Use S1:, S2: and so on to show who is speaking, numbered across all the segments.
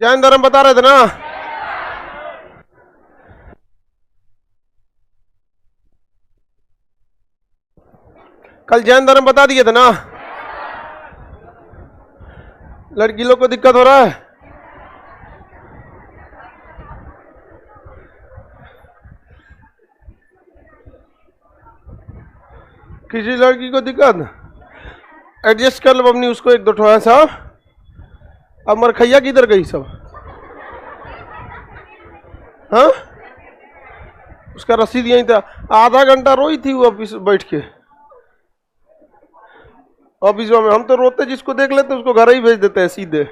S1: जैन धर्म बता रहे थे ना। कल जैन धर्म बता दिए थे ना। लड़की लोग को दिक्कत हो रहा है। किसी लड़की को दिक्कत, एडजस्ट कर लो अपनी, उसको एक दो ठो ऐसा। अब मरखैया किधर गई सब? हाँ, उसका रसीद यहीं था। आधा घंटा रोई थी वो ऑफिस बैठ के, ऑफिस में। हम तो रोते जिसको देख लेते उसको घर ही भेज देते हैं सीधे।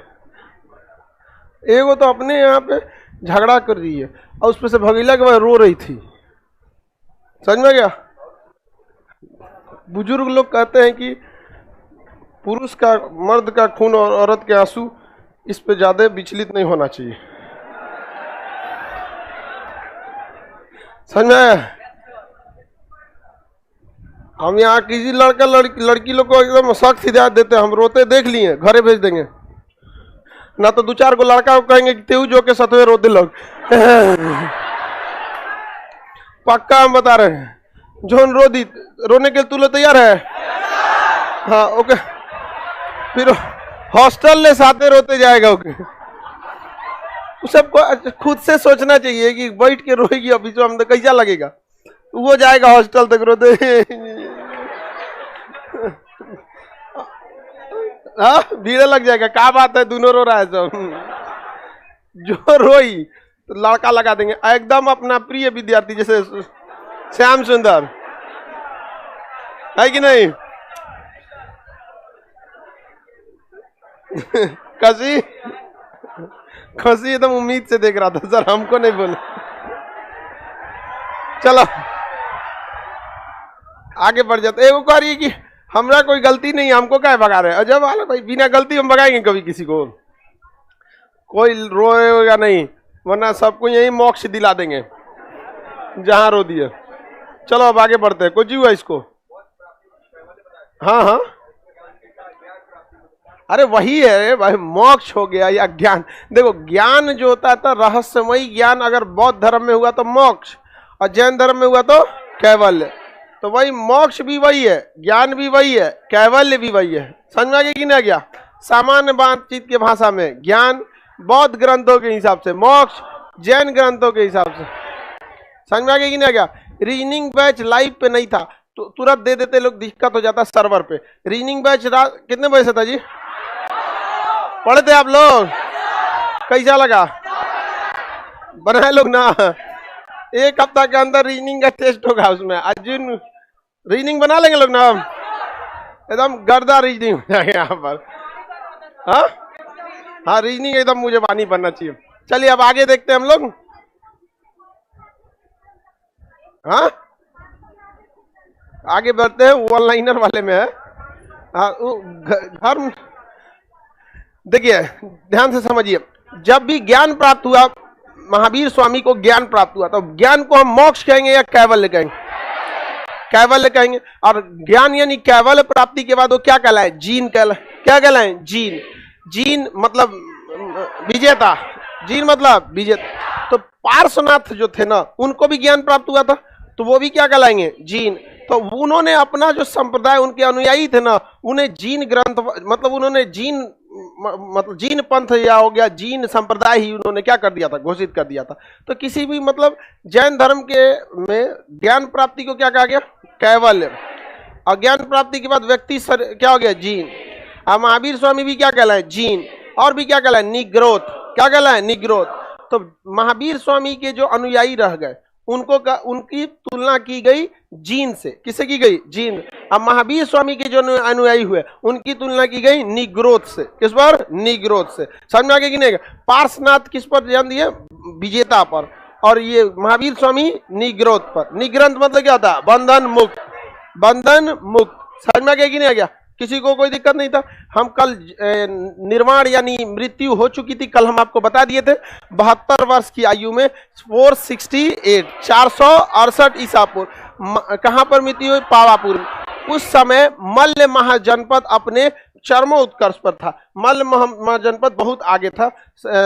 S1: एगो तो अपने यहाँ पे झगड़ा कर रही है और उस पर से भगीला के बाद रो रही थी। समझ में गया? बुजुर्ग लोग कहते हैं कि पुरुष का, मर्द का खून और औरत के आंसू, इस पे ज्यादा विचलित नहीं होना चाहिए। समझ में आया? हम यहाँ किसी लड़का लड़की लोग को एकदम सख्त हिदायत देते हैं। हम रोते देख लिए, घरे भेज देंगे ना, तो दो चार को लड़का को कहेंगे कि तेऊ जो के सतवे रोते लोग। पक्का हम बता रहे हैं। जोन रो दी, रोने के लिए तू लोग तैयार है? हाँ, ओके। फिर हॉस्टल ले साथे रोते जाएगा। ओके, सबको खुद से सोचना चाहिए कि बैठ के रोएगी अभी तो हम तो कैसा लगेगा। वो जाएगा हॉस्टल तक रोते। हाँ, भीड़ लग जाएगा। क्या बात है, दोनों रो रहा है सब। जो रोई तो लड़का लगा देंगे एकदम अपना प्रिय विद्यार्थी, जैसे श्याम सुंदर है कि नहीं? कसी खसी एकदम उम्मीद से देख रहा था, सर हमको नहीं बोले। चलो आगे बढ़ जाते। एगो कह रही है कि हमरा कोई गलती नहीं, हमको क्या भगा रहे? अजब वाला भाई, बिना गलती हम भगाएंगे कभी किसी को? कोई रोएगा नहीं, वरना सबको यही मोक्ष दिला देंगे जहां रो दिए। चलो अब आगे बढ़ते हैं। कोई जी हुआ इसको? हाँ हाँ, अरे वही है भाई, मोक्ष हो गया या ज्ञान। देखो, ज्ञान जो होता था रहस्यमयी ज्ञान, अगर बौद्ध धर्म में हुआ तो मोक्ष, और जैन धर्म में हुआ तो कैवल्य। तो वही मोक्ष भी वही है, ज्ञान भी वही है, कैवल्य भी वही है। समझ में आ गया कि नहीं आ गया? सामान्य बातचीत की भाषा में ज्ञान बौद्ध ग्रंथों के हिसाब से, मोक्ष जैन ग्रंथों के हिसाब से। समझ में आ गया कि नहीं आ गया? रीजनिंग बैच लाइव पे नहीं था तो तुरंत दे देते लोग, दिक्कत हो जाता सर्वर पे। रीजनिंग बैच रात कितने बजे से था जी? पढ़े थे आप लोग? कैसा लगा? बनाए लोग ना? एक हफ्ता के अंदर रीजनिंग का टेस्ट होगा, उसमें अर्जुन रीजनिंग बना लेंगे लोग ना, एकदम गर्दा रीजनिंग हो जाएगा यहाँ पर। हाँ हाँ, रीजनिंग एकदम मुझे बानी बनना चाहिए। चलिए अब आगे देखते हैं हम लोग। हाँ, आगे बढ़ते हैं। वन लाइनर वाले में है। हाँ, धर्म देखिए, ध्यान से समझिए। जब भी ज्ञान प्राप्त हुआ, महावीर स्वामी को ज्ञान प्राप्त हुआ, तो ज्ञान को हम मोक्ष कहेंगे या कैवल्य कहेंगे? कैवल्य कहेंगे। और ज्ञान यानी कैवल्य प्राप्ति के बाद वो क्या कहलाए? जीन कहलाए। क्या कहलाए? जीन। जीन मतलब विजेता, जीन मतलब विजेता। तो पार्श्वनाथ जो थे ना, उनको भी ज्ञान प्राप्त हुआ था, तो वो भी क्या कहलाएंगे? जीन। तो उन्होंने अपना जो संप्रदाय, उनके अनुयायी थे ना, उन्हें जीन ग्रंथ, मतलब उन्होंने जीन, मतलब जीन पंथ या हो गया जीन संप्रदाय ही उन्होंने क्या कर दिया था? घोषित कर दिया था। तो किसी भी मतलब जैन धर्म के में ज्ञान प्राप्ति को क्या कहा गया? कैवल्य। और ज्ञान प्राप्ति के बाद व्यक्ति क्या हो गया? जीन। अब महावीर स्वामी भी क्या कहलाए? जीन। और भी क्या कहलाए? निग्रोध। क्या कहलाए? निग्रोध। तो महावीर स्वामी के जो अनुयायी रह गए, उनकी तुलना की गई जीन से। किससे की गई? जीन। अब महावीर स्वामी के जो अनुयायी हुए, उनकी तुलना की गई निग्रोध से। किस पर? निग्रोध से। समझ में आ गया कि नहीं? पार्श्वनाथ किस पर ध्यान दिए? विजेता पर। और ये महावीर स्वामी निग्रोध पर। निग्रंथ मतलब क्या होता है? बंधन मुक्त। बंधन मुक्त। समझ में आ गया कि नहीं आ गया? किसी को कोई दिक्कत नहीं था? हम कल निर्वाण यानी मृत्यु हो चुकी थी, कल हम आपको बता दिए थे। 72 वर्ष की आयु में 468 ईसा पूर्व। कहां पर मृत्यु हुई? पावापुर। उस समय मल्ल महाजनपद अपने चरमोत्कर्ष पर था। मल्ल महाजनपद बहुत आगे था।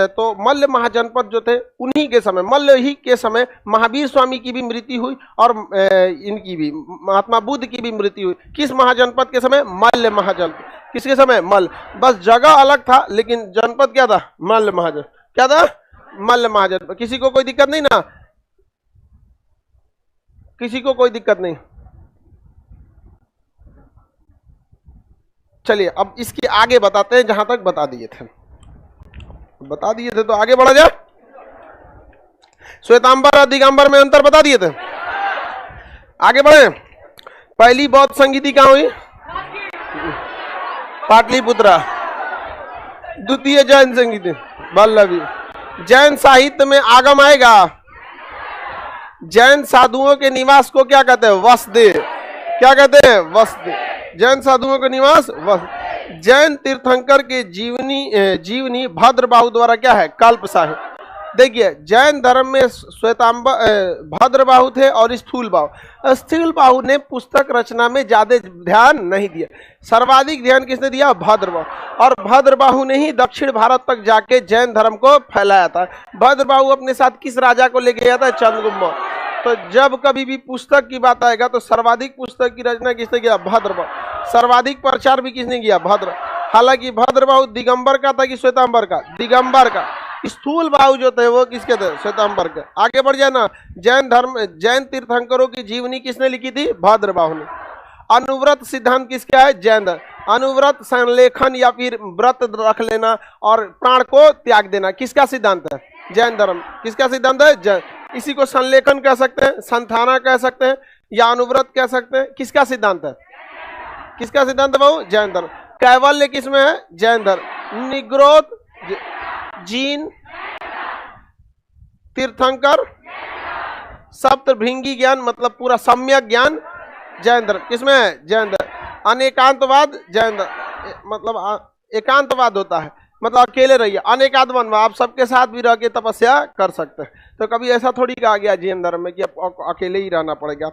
S1: तो मल्ल महाजनपद जो थे उन्हीं के समय, मल्ल ही के समय महावीर स्वामी की भी मृत्यु हुई और इनकी भी, महात्मा बुद्ध की भी मृत्यु हुई। किस महाजनपद के समय? मल्ल महाजनपद। किसके समय? मल्ल। बस जगह अलग था लेकिन जनपद क्या था? मल्ल महाजन। क्या था? मल्ल महाजनपद। किसी को कोई दिक्कत नहीं ना? किसी को कोई दिक्कत नहीं? चलिए अब इसके आगे बताते हैं, जहां तक बता दिए थे तो आगे बढ़ा जाए। श्वेतांबर और दिगंबर में अंतर बता दिए थे, आगे बढ़े। पहली बौद्ध संगीति कहां हुई? पाटलिपुत्रा। द्वितीय जैन संगीति वल्लभी। जैन साहित्य में आगम आएगा। जैन साधुओं के निवास को क्या कहते हैं? वसदेव। क्या कहते हैं? वसदेव। जैन साधुओं का निवास वस। जैन तीर्थंकर के जीवनी भद्रबाहु द्वारा क्या है? कल्पसाहि। देखिए जैन धर्म में श्वेतांबर भद्रबाहु थे और स्थूलबाहु। स्थूलबाहु ने पुस्तक रचना में ज्यादा ध्यान नहीं दिया, सर्वाधिक ध्यान किसने दिया? भद्रबाहु। और भद्रबाहु ने ही दक्षिण भारत तक जाके जैन धर्म को फैलाया था। भद्रबाहु अपने साथ किस राजा को लेके गया था? चंद्रगुप्त मौर्य। तो जब कभी भी पुस्तक की बात आएगा तो सर्वाधिक पुस्तक की रचना किसने किया? भद्रबाहु। सर्वाधिक प्रचार भी किसने किया? भद्र। हालांकि भद्रबाहु दिगंबर का था कि श्वेतांबर का? दिगंबर का। स्थूल बाहु जो थे वो किसके थे? श्वेतांबर के। आगे बढ़ जाए ना। जैन तीर्थंकरों की जीवनी किसने लिखी थी? भद्रबाहु ने। अनुव्रत सिद्धांत किसका है? जैन धर्म। अनुव्रत संलेखन या फिर व्रत रख लेना और प्राण को त्याग देना किसका सिद्धांत है? जैन धर्म। किसका सिद्धांत है? जैन। इसी को संलेखन कह सकते हैं, संथाना कह सकते हैं या अनुव्रत कह सकते हैं। किसका सिद्धांत है? किसका सिद्धांत है बाबू? जैन धर्म। कैवल्य किसमें है? जैन धर्म। निग्रोध जीन तीर्थंकर सप्तभृंगी ज्ञान मतलब पूरा सम्यक ज्ञान जैन धर्म। किसमें है? जैन धर्म। अनेकांतवाद जैन धर्म मतलब एकांतवाद होता है, मतलब अकेले रहिए। अनेकांतवाद में आप सबके साथ भी रह के तपस्या कर सकते हैं। तो कभी ऐसा थोड़ी कहा गया जैन धर्म में कि आपको अकेले ही रहना पड़ेगा।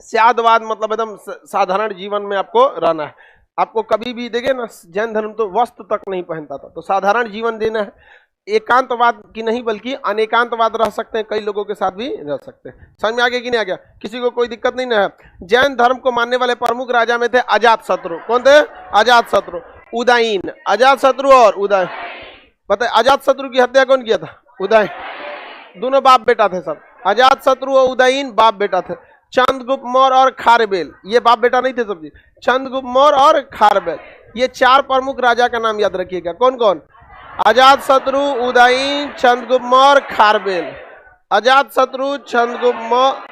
S1: स्यादवाद मतलब एकदम साधारण जीवन में आपको रहना है। आपको कभी भी देखे ना, जैन धर्म तो वस्त्र तक नहीं पहनता था, तो साधारण जीवन देना है। एकांतवाद की नहीं बल्कि अनेकांतवाद रह सकते हैं, कई लोगों के साथ भी रह सकते हैं। समझ में आ गया कि नहीं आ गया? किसी को कोई दिक्कत नहीं ना है? जैन धर्म को मानने वाले प्रमुख राजा में थे अजातशत्रु। कौन थे? अजातशत्रु। उदयन। अजातशत्रु और उदयन। पता है अजातशत्रु की हत्या कौन किया था? उदयन। दोनों बाप बेटा थे सब। अजातशत्रु और उदयन बाप बेटा थे। चंद्रगुप्त मौर्य और खारबेल ये बाप बेटा नहीं थे सब। चंद्रगुप्त मौर्य और खारबेल ये चार प्रमुख राजा का नाम याद रखिएगा। कौन कौन? अजातशत्रु, उदयन, चंद्रगुप्त मौर्य, खारबेल। अजातशत्रु, चंद्रगुप्त मौर्य,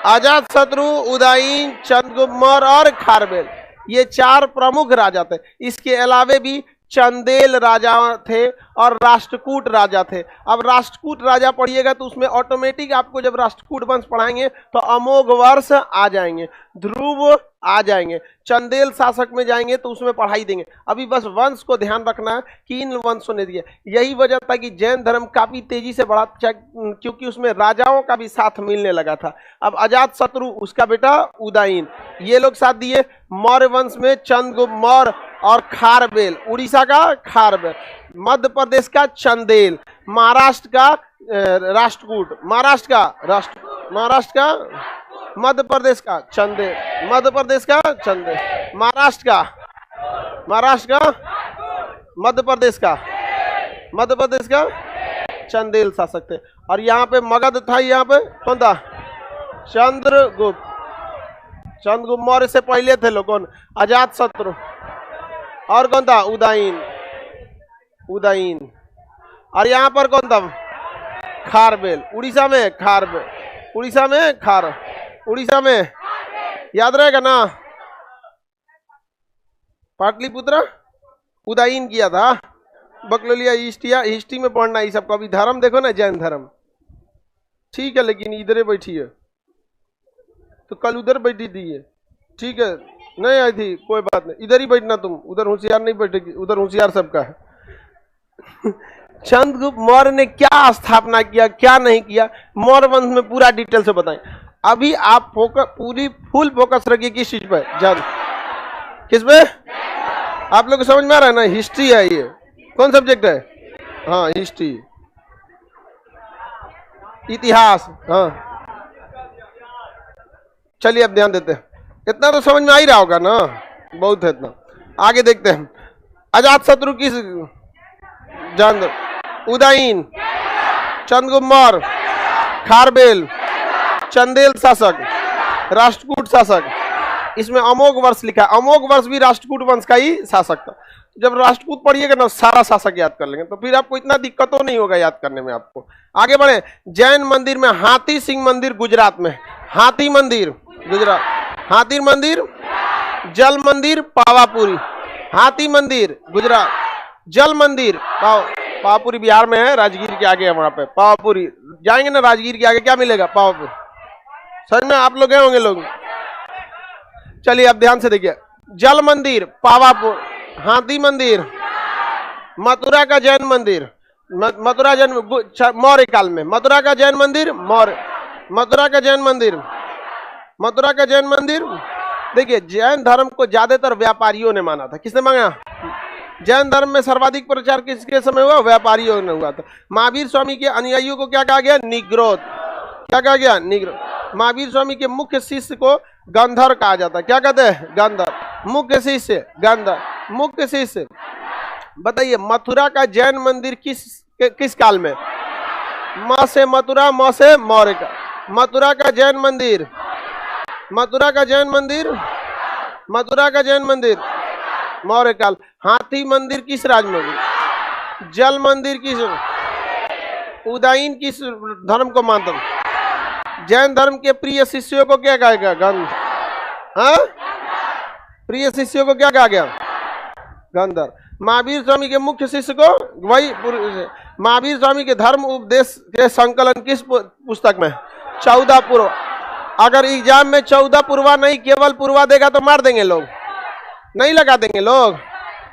S1: अजातशत्रु, उदयन, चंद्रगुप्त मौर्य और खारबेल ये चार प्रमुख राजा थे। इसके अलावे भी चंदेल राजा थे और राष्ट्रकूट राजा थे। अब राष्ट्रकूट राजा पढ़िएगा तो उसमें ऑटोमेटिक आपको जब राष्ट्रकूट वंश पढ़ाएंगे तो अमोघ वर्ष आ जाएंगे, ध्रुव आ जाएंगे। चंदेल शासक में जाएंगे तो उसमें पढ़ाई देंगे। अभी बस वंश को ध्यान रखना है कि इन वंशों ने दिया। यही वजह था कि जैन धर्म काफी तेजी से बढ़ा क्योंकि उसमें राजाओं का भी साथ मिलने लगा था। अब अजातशत्रु उसका बेटा उदयन ये लोग साथ दिए। मौर्य वंश में चंद्रगुप्त मौर्य और खारबेल, उड़ीसा का खारबेल, मध्य प्रदेश का चंदेल, महाराष्ट्र का राष्ट्रकूट, महाराष्ट्र का मध्य प्रदेश का चंदेल, मध्य प्रदेश का चंदेल, महाराष्ट्र का मध्य प्रदेश का चंदेल शासक थे। और यहाँ पे मगध था, यहाँ पे कौन था? चंद्रगुप्त मौर्य से पहले थे लोग। कौन? अजातशत्रु। और कौन था? उदयन। और यहाँ पर कौन था? खारबेल। उड़ीसा में याद रहेगा ना? पाटलिपुत्र उदयन किया था। बकलोलिया हिस्ट्री में पढ़ना ये सब। कभी धर्म देखो ना, जैन धर्म ठीक है, लेकिन इधर बैठी है तो कल उधर बैठी थी ये, ठीक है नहीं आई थी, कोई बात नहीं, इधर ही बैठना तुम, उधर होशियार नहीं बैठेगी, उधर होशियार सबका है। चंद्रगुप्त मौर्य ने क्या स्थापना किया, क्या नहीं किया, मौर्य वंश में पूरा डिटेल से बताएं। अभी आप फोकस पूरी फुल फोकस रखिए किस चीज पे? जैन। किस पे? आप लोग को समझ में आ रहा है ना? हिस्ट्री है ये। कौन सब्जेक्ट है? हाँ हिस्ट्री, इतिहास। हाँ चलिए अब ध्यान देते हैं। इतना तो समझ में आ ही रहा होगा ना, बहुत है इतना। आगे देखते हैं। अजात शत्रु किस जान? उदयन, चंद्रगुप्त मौर्य, खारबेल, चंदेल शासक, राष्ट्रकूट शासक। इसमें अमोघ वर्ष लिखा है। अमोघ वर्ष भी राष्ट्रकूट वंश का ही शासक था। जब राष्ट्रकूट पढ़िएगा ना सारा शासक याद कर लेंगे, तो फिर आपको इतना दिक्कत तो नहीं होगा याद करने में आपको। आगे बढ़े। जैन मंदिर में हाथी सिंह मंदिर गुजरात में। हाथी मंदिर गुजरात, हाथी मंदिर, जल मंदिर पावापुरी, हाथी मंदिर गुजरात, जल मंदिर पावापुरी बिहार में है, राजगीर के आगे है वहां पे पावापुरी। जाएंगे ना राजगीर के आगे क्या मिलेगा? पावापुरी। समझ में आप लोग गए होंगे लोग। चलिए अब ध्यान से देखिए। जल मंदिर पावापुर, हाथी मंदिर, मथुरा का जैन मंदिर, मथुरा जैन मौर्य काल में, मथुरा का जैन मंदिर मौर्य, मथुरा का जैन मंदिर, मथुरा का जैन मंदिर। देखिए जैन धर्म को ज्यादातर व्यापारियों ने माना था। किसने मांगा? जैन धर्म में सर्वाधिक प्रचार किसके समय हुआ? व्यापारियों ने हुआ था। महावीर स्वामी के अनुयायियों को क्या कहा गया? निग्रोध। क्या कहा गया? निग्रोध। महावीर स्वामी के मुख्य शिष्य को गंधर कहा जाता है। क्या कहते हैं? गंधर। मुख्य शिष्य गंधर, मुख्य शिष्य। बताइए मथुरा का जैन मंदिर किस काल में? म से मथुरा, म से मौर्य का। मथुरा का जैन मंदिर, मथुरा का जैन मंदिर, मथुरा का जैन मंदिर मौर्य काल। हाथी मंदिर किस राज में? जल मंदिर किस? उदयन किस धर्म को मानता? जैन धर्म के प्रिय शिष्यों को क्या कहा गया? गंध। हाँ प्रिय शिष्यों को क्या कहा गया? गंधर। महावीर स्वामी के मुख्य शिष्य को वही। महावीर स्वामी के धर्म उपदेश के संकलन किस पुस्तक में? 14 पूर्व। अगर एग्जाम में 14 पूर्वा नहीं केवल पूर्वा देगा तो मार देंगे लोग, नहीं लगा देंगे लोग।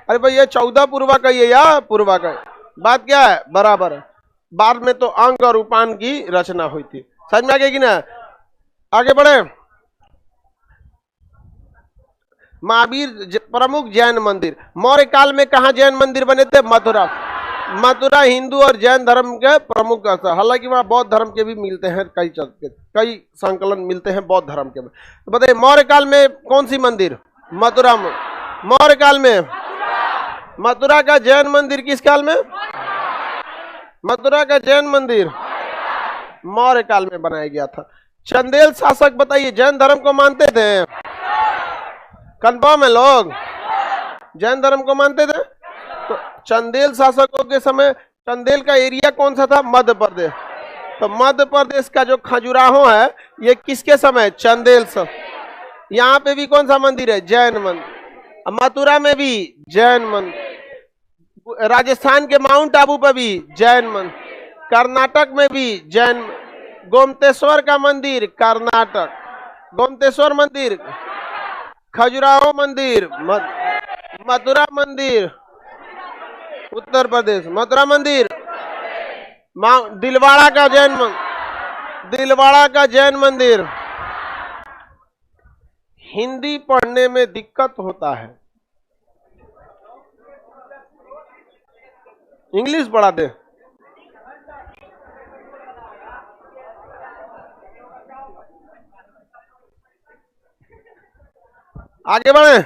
S1: अरे भाई ये 14 पूर्वा का ये या पूर्वा का, बात क्या है? बराबर है। बाद में तो अंग और उपान की रचना हुई थी। समझ में आ गई कि ना? आगे बढ़े। महावीर प्रमुख जैन मंदिर। मौर्य काल में कहा जैन मंदिर बने थे? मथुरा। मथुरा हिंदू और जैन धर्म के प्रमुख स्थल। हालांकि वहां बौद्ध धर्म के भी मिलते हैं, कई संकलन मिलते हैं बौद्ध धर्म के। तो बताइए मौर्य काल में कौन सी मंदिर? मथुरा में। मौर्य काल में मथुरा का जैन मंदिर किस काल में? मथुरा का जैन मंदिर मौर्य काल में बनाया गया था। चंदेल शासक बताइए जैन धर्म को मानते थे? कंफर्म है लोग? जैन धर्म को मानते थे? तो चंदेल शासकों के समय चंदेल का एरिया कौन सा था? मध्य प्रदेश। तो मध्य प्रदेश का जो खजुराहो है ये किसके समय? चंदेल सब। यहाँ पे भी कौन सा मंदिर है? जैन मंदिर। मथुरा में भी जैन मंदिर। राजस्थान के माउंट आबू पर भी जैन मंदिर। कर्नाटक में भी जैन। गोमतेश्वर का मंदिर कर्नाटक, गोमतेश्वर मंदिर, खजुराहो मंदिर, मथुरा मंदिर उत्तर प्रदेश, मथुरा मंदिर, दिलवाड़ा का जैन मंदिर, दिलवाड़ा का जैन मंदिर। हिंदी पढ़ने में दिक्कत होता है, इंग्लिश पढ़ा दे। आगे बढ़े,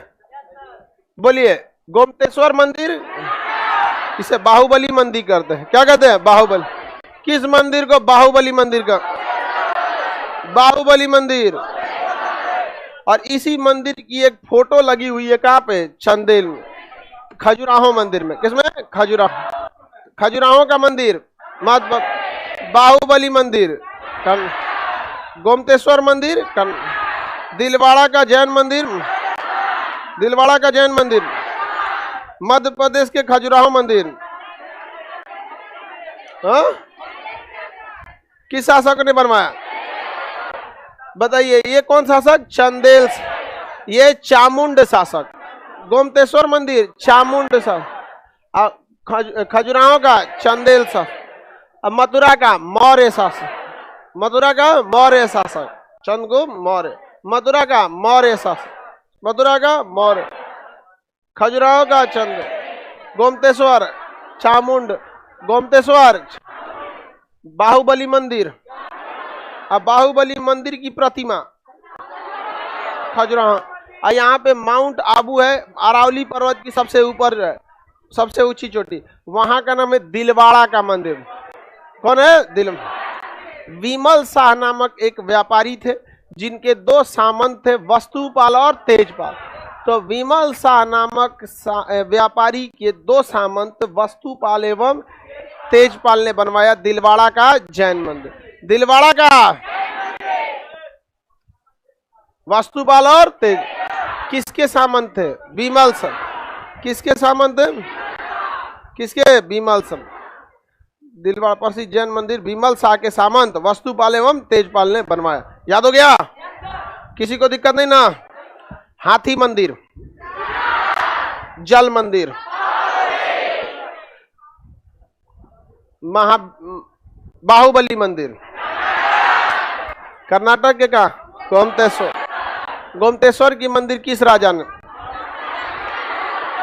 S1: बोलिए। गोमतेश्वर मंदिर इसे बाहुबली मंदिर करते हैं। क्या कहते हैं? बाहुबली। किस मंदिर को बाहुबली मंदिर का? बाहुबली मंदिर। और इसी मंदिर की एक फोटो लगी हुई है कहाँ पे? चंदेल में, खजुराहो मंदिर में। किसमें? खजुराहो। खजुराहो का मंदिर, बाहुबली मंदिर, गोमतेश्वर मंदिर, दिलवाड़ा का जैन मंदिर, दिलवाड़ा का जैन मंदिर, मध्य प्रदेश के खजुराहो मंदिर। हाँ? किस शासक ने बनवाया? बताइए। ये कौन शासक? चंदेल। ये चामुंड शासक। गोमतेश्वर मंदिर चामुंड शासक, खजुराहो का चंदेल शासक, मथुरा का मौर्य शासक, मथुरा का मौर्य शासक। चंद्रगुप्त मौर्य। मथुरा का मौर्य शासक, मथुरा का मौर्य। खजुराहो का चंद्र। गोमतेश्वर चामुंड, गोमतेश्वर। बाहुबली मंदिर, अब बाहुबली मंदिर की प्रतिमा खजुराहो। और यहाँ पे माउंट आबू है, अरावली पर्वत की सबसे ऊपर है, सबसे ऊंची चोटी, वहां का नाम है दिलवाड़ा का मंदिर। कौन है? विमल शाह नामक एक व्यापारी थे जिनके दो सामंत थे, वस्तुपाल और तेजपाल। तो विमल शाह नामक व्यापारी के दो सामंत वस्तुपाल एवं तेजपाल ने बनवाया दिलवाड़ा का जैन मंदिर। दिलवाड़ा का वस्तुपाल और तेज, किसके सामंत थे? विमल शाह। किसके सामंत थे? किसके? विमल शाह। दिलवाड़ा प्रसिद्ध जैन मंदिर विमल शाह के सामंत वस्तुपाल एवं तेजपाल ने बनवाया। याद हो गया? किसी को दिक्कत नहीं ना? हाथी मंदिर, जल मंदिर, बाहुबली मंदिर, कर्नाटक के का गोमतेश्वर। गोमतेश्वर की मंदिर किस राजा ने,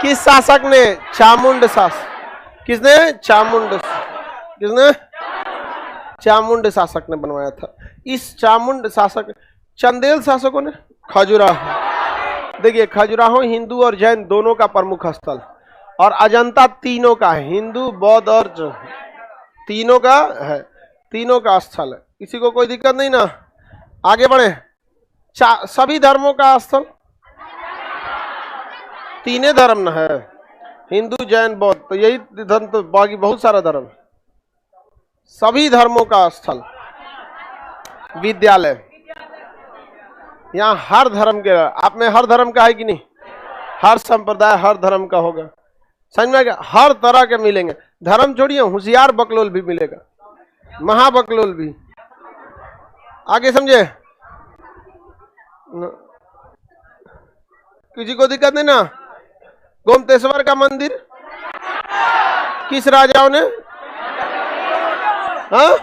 S1: किस शासक ने? चामुंड शासक। किसने? चामुंड। किसने? चामुंड शासक ने बनवाया था। इस चामुंड शासक, चंदेल शासकों ने खजुराहो। देखिए खजुराहो हिंदू और जैन दोनों का प्रमुख स्थल, और अजंता तीनों का है, हिंदू बौद्ध और तीनों का है, तीनों का स्थल है। किसी को कोई दिक्कत नहीं ना? आगे बढ़े। सभी धर्मों का स्थल, तीनों धर्म न है, हिंदू जैन बौद्ध, तो यही धर्म, तो बाकी बहुत सारा धर्म। सभी धर्मों का स्थल विद्यालय, यहाँ हर धर्म के, आप में हर धर्म का है कि नहीं? हर संप्रदाय हर धर्म का होगा, समझ में आ गया? हर तरह के मिलेंगे, धर्म छोड़िए, होशियार बकलोल भी मिलेगा, महाबकलोल भी। आगे समझे? किसी को दिक्कत नहीं ना? गोमतेश्वर का मंदिर किस राजाओं ने? हाँ,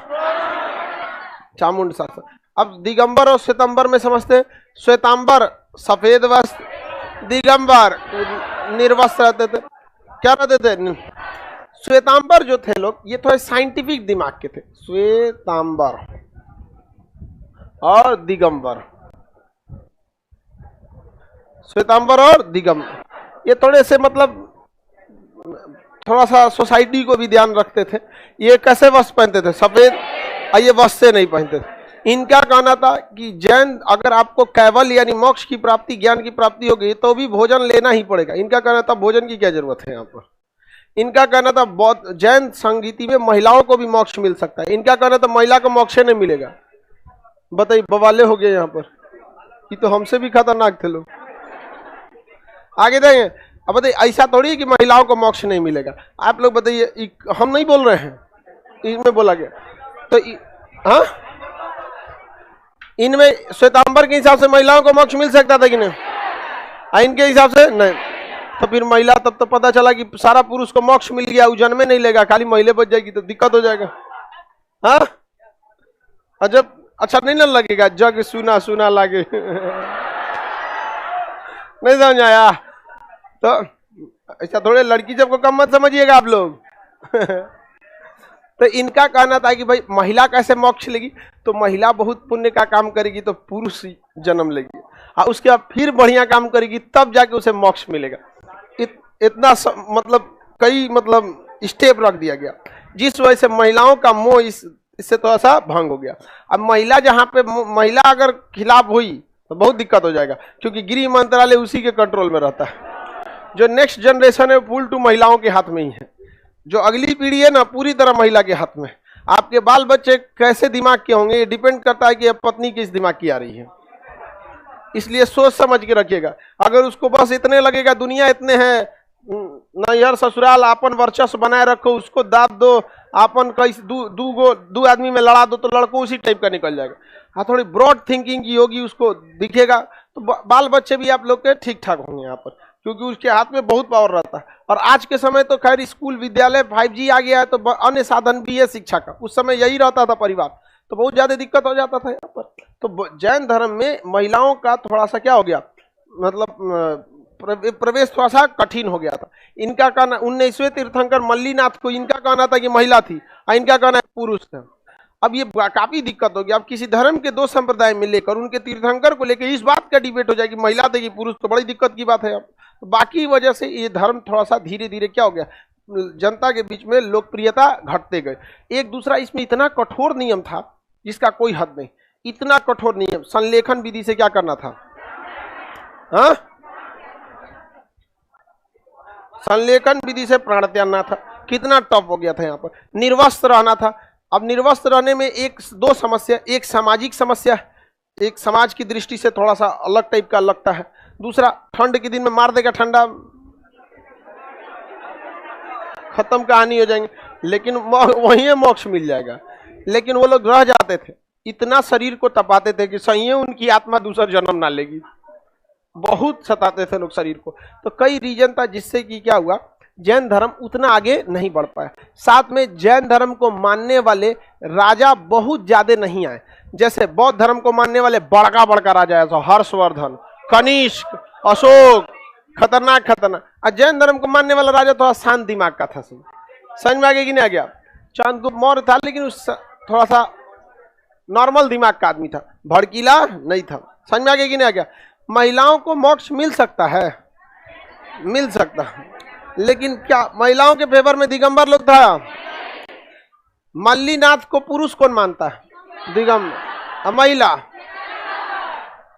S1: चामुंड शासक। अब दिगंबर और श्वेतांबर में समझते हैं। श्वेतांबर सफेद वस्त्र, दिगंबर निर्वस्त्र रहते थे। क्या रहते थे? श्वेतांबर जो थे लोग, ये थोड़े साइंटिफिक दिमाग के थे। श्वेतांबर और दिगंबर, श्वेतांबर और दिगंबर, ये थोड़े से मतलब थोड़ा सा सोसाइटी को भी ध्यान रखते थे। ये कैसे वस्त्र पहनते थे? सफेद, और ये वस्त्र नहीं पहनते थे। इनका कहना था कि जैन, अगर आपको कैवल यानी मोक्ष की प्राप्ति, ज्ञान की प्राप्ति होगी तो भी भोजन लेना ही पड़ेगा। इनका कहना था भोजन की क्या जरूरत है यहाँ पर। इनका कहना था बौद्ध जैन संगीति में महिलाओं को भी मोक्ष मिल सकता है। इनका कहना था महिला को मोक्ष नहीं मिलेगा। बताइए, बवाले हो गए यहाँ पर। ये तो हमसे भी खतरनाक थे लोग। आगे देंगे। अब बताइए, ऐसा थोड़ी है कि महिलाओं को मोक्ष नहीं मिलेगा। आप लोग बताइए, हम नहीं बोल रहे हैं, इनमें बोला गया। तो हाँ, इनमें श्वेतांबर के हिसाब से महिलाओं को मोक्ष मिल सकता था कि नहीं? इनके हिसाब से नहीं। तो फिर महिला, तब तो पता चला कि सारा पुरुष को मोक्ष मिल गया, वो जन्मे नहीं लेगा, खाली महिला बच जाएगी, तो दिक्कत हो जाएगा। हाँ, अजब अच्छा नहीं ना लगेगा? जग सुना सुना लागे। नहीं समझ आया? तो ऐसा थोड़े, लड़की जब को कम मत समझिएगा आप लोग। तो इनका कहना था कि भाई महिला कैसे मोक्ष लेगी? तो महिला बहुत पुण्य का काम करेगी तो पुरुष जन्म लेगी, और उसके बाद फिर बढ़िया काम करेगी तब जाके उसे मोक्ष मिलेगा। इतना मतलब कई मतलब स्टेप रख दिया गया, जिस वजह से महिलाओं का मोह इससे थोड़ा सा भंग हो गया। अब महिला जहाँ पे, महिला अगर खिलाफ हुई तो बहुत दिक्कत हो जाएगा, क्योंकि गृह मंत्रालय उसी के कंट्रोल में रहता है। जो नेक्स्ट जनरेशन है फुल टू महिलाओं के हाथ में ही है। जो अगली पीढ़ी है ना, पूरी तरह महिला के हाथ में। आपके बाल बच्चे कैसे दिमाग के होंगे ये डिपेंड करता है कि अब पत्नी किस दिमाग की आ रही है। इसलिए सोच समझ के रखिएगा। अगर उसको बस इतने लगेगा दुनिया इतने हैं, नैहर ससुराल आपन वर्चस्व बनाए रखो, उसको दाब दो, आपन कैसे दो आदमी में लड़ा दो, तो लड़को उसी टाइप का निकल जाएगा। हाँ, थोड़ी ब्रॉड थिंकिंग की होगी, उसको दिखेगा, तो बाल बच्चे भी आप लोग के ठीक ठाक होंगे यहाँ पर, क्योंकि उसके हाथ में बहुत पावर रहता है। और आज के समय तो खैर स्कूल विद्यालय 5G आ गया है, तो अन्य साधन भी है शिक्षा का। उस समय यही रहता था परिवार, तो बहुत ज्यादा दिक्कत हो जाता था यहाँ पर। तो जैन धर्म में महिलाओं का थोड़ा सा क्या हो गया, मतलब प्रवेश थोड़ा सा कठिन हो गया था। इनका कहना 19वें तीर्थंकर मल्लीनाथ को इनका कहना था कि महिला थी और इनका कहना है पुरुष था। अब ये काफी दिक्कत होगी। अब किसी धर्म के दो संप्रदाय में लेकर उनके तीर्थंकर को लेकर इस बात का डिबेट हो जाएगी महिला थे कि पुरुष, तो बड़ी दिक्कत की बात है। अब तो बाकी वजह से ये धर्म थोड़ा सा धीरे धीरे क्या हो गया, जनता के बीच में लोकप्रियता घटते गए। एक दूसरा इसमें इतना कठोर नियम था जिसका कोई हद नहीं, इतना कठोर नियम। संलेखन विधि से क्या करना था, हाँ, संलेखन विधि से प्राण त्यागना था। कितना टफ हो गया था यहाँ पर। निर्वस्त्र रहना था। अब निर्वस्त्र रहने में एक दो समस्या, एक सामाजिक समस्या, एक समाज की दृष्टि से थोड़ा सा अलग टाइप का लगता है। दूसरा, ठंड के दिन में मार देगा ठंडा, खत्म कहानी हो जाएंगे, लेकिन वहीं मोक्ष मिल जाएगा। लेकिन वो लोग रह जाते थे, इतना शरीर को तपाते थे कि सही उनकी आत्मा दूसरा जन्म ना लेगी। बहुत सताते थे लोग शरीर को। तो कई रीजन था जिससे कि क्या हुआ, जैन धर्म उतना आगे नहीं बढ़ पाया। साथ में जैन धर्म को मानने वाले राजा बहुत ज्यादा नहीं आए। जैसे बौद्ध धर्म को मानने वाले बड़का बड़का राजा है, हर्षवर्धन, कनिष्क, अशोक, खतरनाक खतरनाक। और जैन धर्म को मानने वाला राजा थोड़ा शांत दिमाग का था। समझ में आ गया कि नहीं आ गया। चंद्रगुप्त मौर्य था, लेकिन उस थोड़ा सा नॉर्मल दिमाग का आदमी था, भड़कीला नहीं था। समझ में आ गया कि नहीं आ गया। महिलाओं को मोक्ष मिल सकता है, मिल सकता है, लेकिन क्या महिलाओं के फेवर में दिगंबर लोग था। मल्लीनाथ को पुरुष कौन मानता है, दिगंबर, महिला।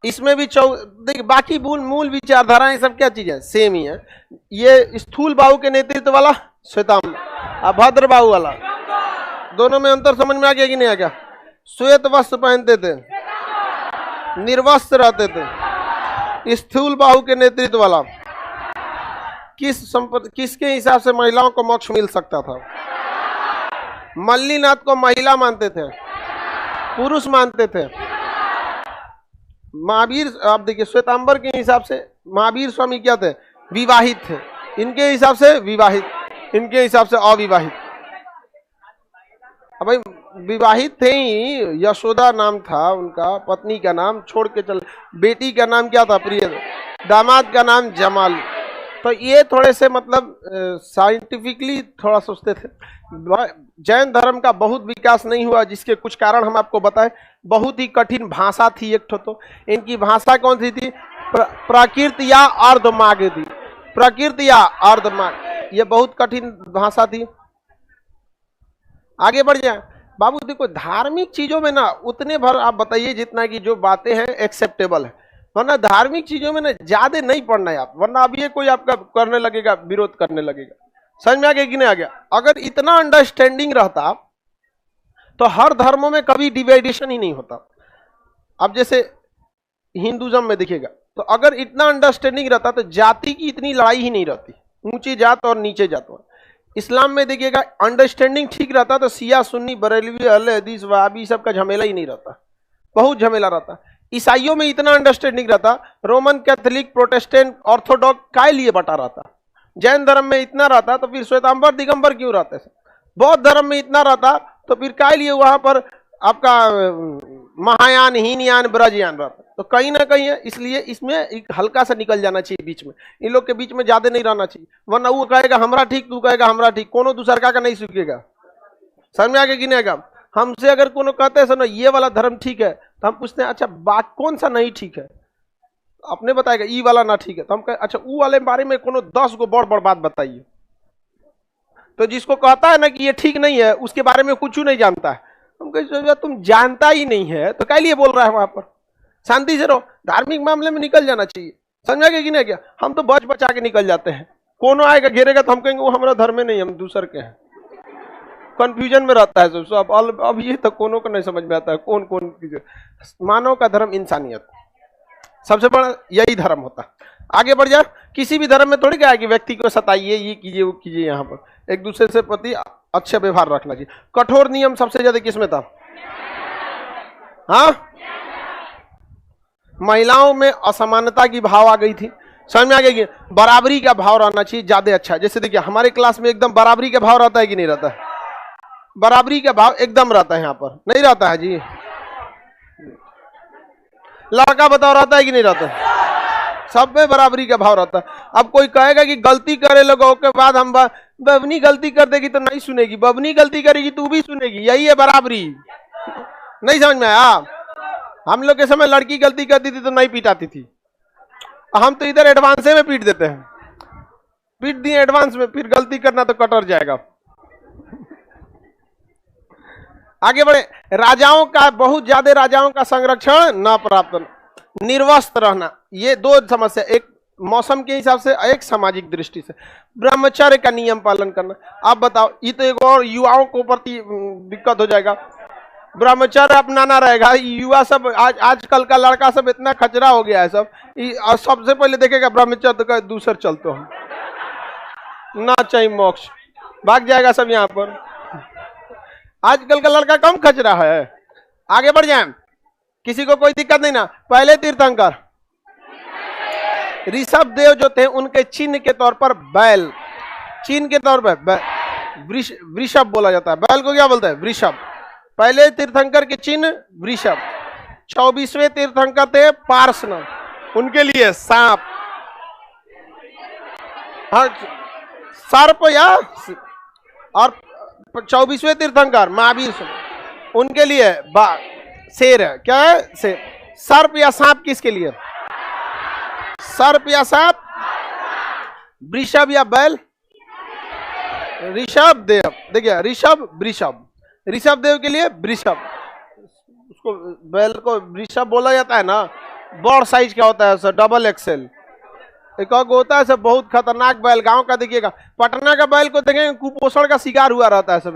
S1: इसमें भी देखिए बाकी मूल विचारधाराएं सब क्या चीज है, सेम ही है। ये स्थूल बाहु के नेतृत्व वाला श्वेतांबर, अभद्र बाहु वाला, दोनों में अंतर समझ में आ गया कि नहीं आ गया। श्वेत वस्त्र पहनते थे, निर्वस्त्र रहते थे। स्थूल बाहु के नेतृत्व वाला किसके हिसाब से महिलाओं को मोक्ष मिल सकता था। मल्लीनाथ को महिला मानते थे, पुरुष मानते थे। महावीर, आप देखिए श्वेतांबर के हिसाब से महावीर स्वामी क्या थे, विवाहित थे। इनके हिसाब से विवाहित, इनके हिसाब से अविवाहित। अब भाई विवाहित थे ही, यशोदा नाम था उनका, पत्नी का नाम छोड़ के चल। बेटी का नाम क्या था, प्रिय। दामाद का नाम जमाल। तो ये थोड़े से मतलब साइंटिफिकली थोड़ा सोचते थे। जैन धर्म का बहुत विकास नहीं हुआ, जिसके कुछ कारण हम आपको बताएं। बहुत ही कठिन भाषा थी एक तो इनकी भाषा कौन सी थी, प्राकृत या अर्धमागधी थी। प्राकृत या अर्धमाग, ये बहुत कठिन भाषा थी। आगे बढ़ जाए बाबू। देखो धार्मिक चीजों में ना उतने भर आप बताइए जितना कि जो बातें हैं एक्सेप्टेबल है, वरना धार्मिक चीजों में ना ज्यादा नहीं पढ़ना है आप, वरना अब ये कोई आपका करने लगेगा, विरोध करने लगेगा। समझ में आ गया कि नहीं आ गया। अगर इतना अंडरस्टैंडिंग रहता तो हर धर्मों में कभी डिवाइडेशन ही नहीं होता। अब जैसे हिंदुज्म में दिखेगा, तो अगर इतना अंडरस्टैंडिंग रहता तो जाति की इतनी लड़ाई ही नहीं रहती, ऊंची जात और नीचे जात। इस्लाम में देखिएगा अंडरस्टैंडिंग ठीक रहता तो शिया सुन्नी बरेलवी अहले हदीस वहाबी सब का झमेला ही नहीं रहता, बहुत झमेला रहता। ईसाइयों में इतना अंडरस्टैंडिंग रहता, रोमन कैथोलिक प्रोटेस्टेंट ऑर्थोडॉक्स काय लिए बटा रहता। जैन धर्म में इतना रहता तो फिर श्वेतांबर दिगंबर क्यों रहते। बौद्ध धर्म में इतना रहता तो फिर काय लिए वहां पर आपका महायान, हीनयान, ब्रजयान रहता। तो कहीं ना कहीं है, इसलिए इसमें एक हल्का सा निकल जाना चाहिए बीच में। इन लोग के बीच में ज्यादा नहीं रहना चाहिए, वरना वो कहेगा हमरा ठीक, तू कहेगा हमरा ठीक, कोनो दूसर का नहीं सीखेगा। समझ में आगे कि नहीं आएगा। हमसे अगर कोनो कहते हैं सुनो ये वाला धर्म ठीक है, तो हम पूछते हैं अच्छा बात कौन सा नहीं ठीक है, अपने बताएगा ई वाला ना ठीक है, तो हम कहे अच्छा वो वाले बारे में कोनो 10 गो बड़ बात बताइए। तो जिसको कहता है ना कि ये ठीक नहीं है, उसके बारे में कुछ नहीं जानता है। हम कहे तुम जानता ही नहीं है तो क्या लिए बोल रहा है वहां पर, शांति से रहो। धार्मिक मामले में निकल जाना चाहिए। समझा गया कि नहीं क्या। हम तो बच बचा के निकल जाते हैं, कोनो आएगा घेरेगा तो हम कहेंगे वो हमारा धर्म में नहीं, हम दूसर के हैं। कंफ्यूजन में रहता है सब। अब ये तो कोनो को नहीं समझ में आता है कौन कौन। मानव का धर्म इंसानियत, सबसे बड़ा यही धर्म होता। आगे बढ़ जाए, किसी भी धर्म में थोड़ी क्या है कि व्यक्ति को सताइए, ये कीजिए वो कीजिए। यहाँ पर एक दूसरे से प्रति अच्छे व्यवहार रखना चाहिए। कठोर नियम सबसे ज्यादा किसमें था, हाँ, महिलाओं में असमानता की भाव आ गई थी। समझ में आ गया कि बराबरी का भाव रहना चाहिए ज्यादा अच्छा। जैसे देखिए हमारे क्लास में एकदम बराबरी का भाव रहता है कि नहीं रहता है। बराबरी का भाव एकदम रहता है, यहाँ पर नहीं रहता है जी। लड़का बताओ रहता है कि नहीं रहता? सब में बराबरी का भाव रहता है। अब कोई कहेगा कि गलती करे लोगों के बाद हम बबनी गलती कर देगी तो नहीं सुनेगी, बबनी गलती करेगी तू भी सुनेगी, यही है बराबरी। नहीं समझ में आया? हम लोग के समय लड़की गलती करती थी तो नहीं पीटाती थी, हम तो इधर एडवांस में पीट देते हैं, पीट दिए एडवांस में, फिर गलती करना तो कटर जाएगा। आगे बढ़े। राजाओं का, बहुत ज्यादा राजाओं का संरक्षण न प्राप्त, निर्वस्त्र रहना, ये दो समस्या, एक मौसम के हिसाब से, एक सामाजिक दृष्टि से। ब्रह्मचर्य का नियम पालन करना। आप बताओ, ये तो एक और युवाओं को प्रति दिक्कत हो जाएगा, ब्रह्मचर्य अपनाना रहेगा। युवा सब आजकल का लड़का सब इतना खचरा हो गया है सब, सबसे पहले देखेगा ब्रह्मचर्य का दूसर चलते हम ना चाहिए मोक्ष, भाग जाएगा सब यहाँ पर। आजकल का लड़का कम खचरा है। आगे बढ़ जाए, किसी को कोई दिक्कत नहीं ना। पहले तीर्थंकर ऋषभ देव जो थे, उनके चिन्ह के तौर पर बैल, चिन्ह के तौर पर वृषभ बोला जाता है। बैल को क्या बोलता है? वृषभ। पहले तीर्थंकर के चिन्ह वृषभ। 24वें तीर्थंकर थे पार्श्वनाथ, उनके लिए सांप, हाँ सर्प, या और 24वें तीर्थंकर महावीर, उनके लिए बाघ, शेर है। क्या है? शेर। सर्प या सांप किसके लिए? सर्प या सांप? वृषभ या बैल? ऋषभ देव। देखिए ऋषभ वृषभ, ऋषभ देव के लिए वृषभ, उसको बैल को वृषभ बोला जाता है ना। बड़ साइज का होता है, डबल एक्सेल एक होता है सब, बहुत खतरनाक बैल। गांव का देखिएगा, पटना का बैल को देखेंगे कुपोषण का शिकार हुआ रहता है सब,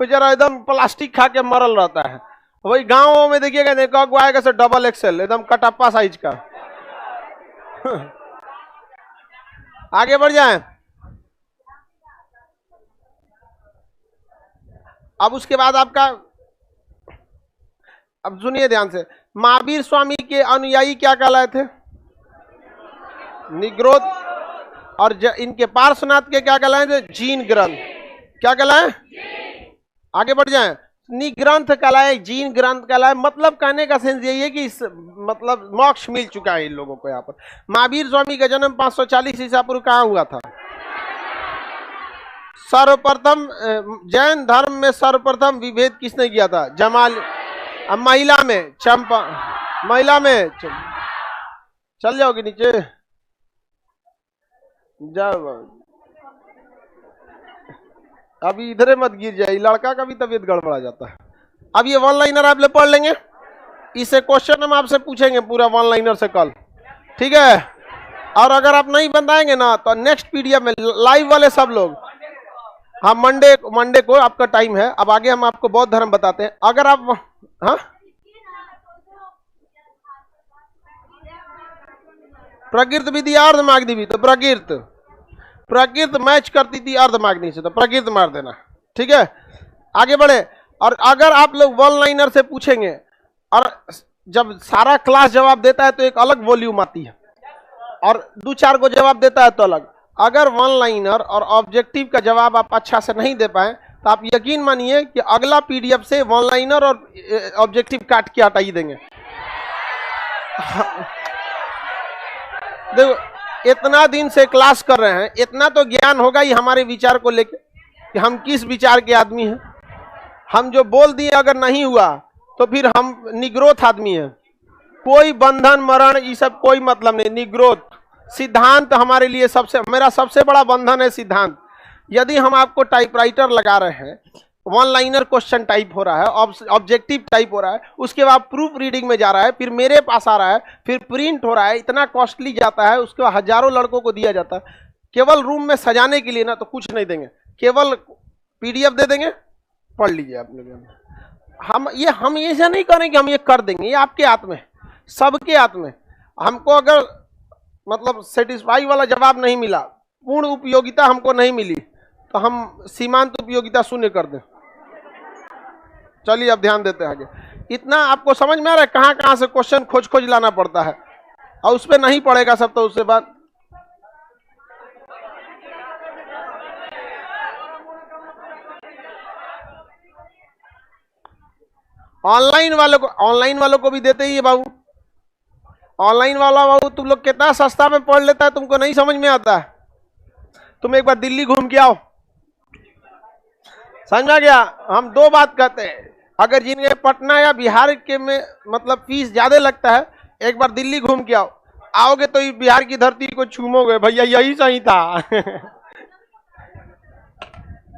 S1: बेचारा एकदम प्लास्टिक खा के मरल रहता है। वही गांव में देखिएगा, देखो आएगा सर डबल एक्सेल, एकदम कटप्पा साइज का। आगे बढ़ जाए। अब उसके बाद आपका, अब सुनिए ध्यान से, महावीर स्वामी के अनुयायी क्या कहलाए थे? निग्रोध। और इनके पार्श्वनाथ के क्या कहलाए थे? जीन ग्रंथ। क्या कहलाए? आगे बढ़ जाएं। निग्रंथ कहलाए, जीन ग्रंथ कहलाए। मतलब कहने का सेंस यही है कि इस मतलब मोक्ष मिल चुका है इन लोगों को। यहाँ पर महावीर स्वामी का जन्म 540 ईसा पूर्व कहाँ हुआ था? सर्वप्रथम जैन धर्म में सर्वप्रथम विभेद किसने किया था? जमाल। अब महिला में चंपा, महिला में चल जाओगे नीचे, जाओ अभी इधरे मत गिर जाए, लड़का का भी तबीयत गड़बड़ा जाता है। अब ये वन लाइनर आप लोग पढ़ लेंगे, इससे क्वेश्चन हम आपसे पूछेंगे पूरा वन लाइनर से कल, ठीक है? और अगर आप नहीं बताएंगे ना तो नेक्स्ट पीडीएफ में लाइव वाले सब लोग, हाँ मंडे को आपका टाइम है। अब आगे हम आपको बौद्ध धर्म बताते हैं। अगर आप, हाँ प्रकृत विधि अर्धमाग्नि भी, तो प्रकृत मैच करती थी अर्धमाग्नि से, तो प्रकृत मार देना, ठीक है? आगे बढ़े। और अगर आप लोग वन लाइनर से पूछेंगे और जब सारा क्लास जवाब देता है तो एक अलग वॉल्यूम आती है, और 2-4 को जवाब देता है तो अलग। अगर वन लाइनर और ऑब्जेक्टिव का जवाब आप अच्छा से नहीं दे पाए तो आप यकीन मानिए कि अगला पीडीएफ से वन लाइनर और ऑब्जेक्टिव काट के हटा ही देंगे। देखो इतना दिन से क्लास कर रहे हैं, इतना तो ज्ञान होगा ही हमारे विचार को लेकर कि हम किस विचार के आदमी हैं। हम जो बोल दिए अगर नहीं हुआ तो फिर हम निग्रोथ आदमी हैं। कोई बंधन मरण ये सब कोई मतलब नहीं। निग्रोथ सिद्धांत हमारे लिए मेरा सबसे बड़ा बंधन है सिद्धांत। यदि हम आपको टाइपराइटर लगा रहे हैं, वन लाइनर क्वेश्चन टाइप हो रहा है, ऑब्जेक्टिव टाइप हो रहा है, उसके बाद प्रूफ रीडिंग में जा रहा है, फिर मेरे पास आ रहा है, फिर प्रिंट हो रहा है, इतना कॉस्टली जाता है, उसके बाद हजारों लड़कों को दिया जाता है। केवल रूम में सजाने के लिए ना तो कुछ नहीं देंगे, केवल पीडीएफ दे देंगे, पढ़ लीजिए आपने। हम ऐसा नहीं करें कि हम ये कर देंगे, ये आपके हाथ में, सबके हाथ में। हमको अगर मतलब सेटिस्फाई वाला जवाब नहीं मिला, पूर्ण उपयोगिता हमको नहीं मिली, तो हम सीमांत उपयोगिता शून्य कर दें। चलिए अब ध्यान देते हैं आगे। इतना आपको समझ में आ रहा है कहाँ कहाँ से क्वेश्चन खोज लाना पड़ता है, और उस पर नहीं पड़ेगा सब तो उससे बाद। ऑनलाइन वालों को भी देते ही है बाबू। ऑनलाइन वाला बाबू तुम लोग कितना सस्ता में पढ़ लेता है, तुमको नहीं समझ में आता है। तुम एक बार दिल्ली घूम के आओ, समझा गया। हम दो बात कहते हैं, अगर जिनके पटना या बिहार के में मतलब फीस ज्यादा लगता है, एक बार दिल्ली घूम के आओ, आओगे तो बिहार की धरती को चूमोगे, भैया यही सही था।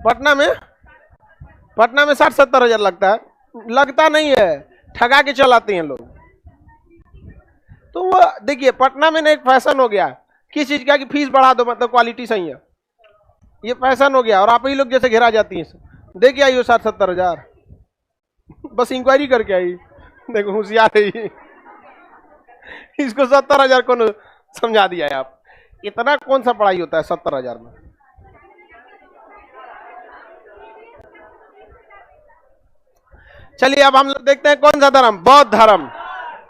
S1: पटना में 60-70 हजार लगता है, लगता नहीं है, ठगा के चलाते हैं लोग। तो वो देखिए पटना में ना एक फैशन हो गया किस चीज का कि फीस बढ़ा दो मतलब क्वालिटी सही है, ये फैशन हो गया। और आप ही लोग जैसे घेरा जाती हैं, देखिए आइयो 60-70 हजार, बस इंक्वायरी करके आई, देखो होशियार है इसको 70 हजार को समझा दिया है। आप इतना कौन सा पढ़ाई होता है 70 हजार में। चलिए अब हम लोग देखते हैं कौन सा धर्म, बौद्ध धर्म।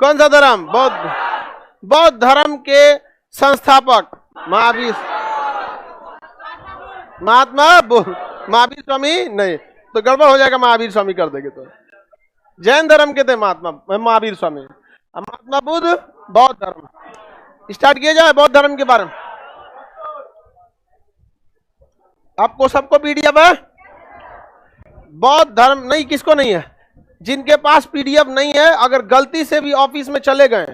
S1: कौन सा धर्म? बौद्ध धर्म के संस्थापक महावीर स्वामी नहीं तो गड़बड़ हो जाएगा, महावीर स्वामी कर देंगे तो। जैन धर्म के थे महावीर स्वामी। महात्मा बुद्ध बौद्ध धर्म। स्टार्ट किया जाए बौद्ध धर्म के बारे में। आपको सबको पीडीएफ है? बौद्ध धर्म नहीं, किसको नहीं है? जिनके पास पीडीएफ नहीं है, अगर गलती से भी ऑफिस में चले गए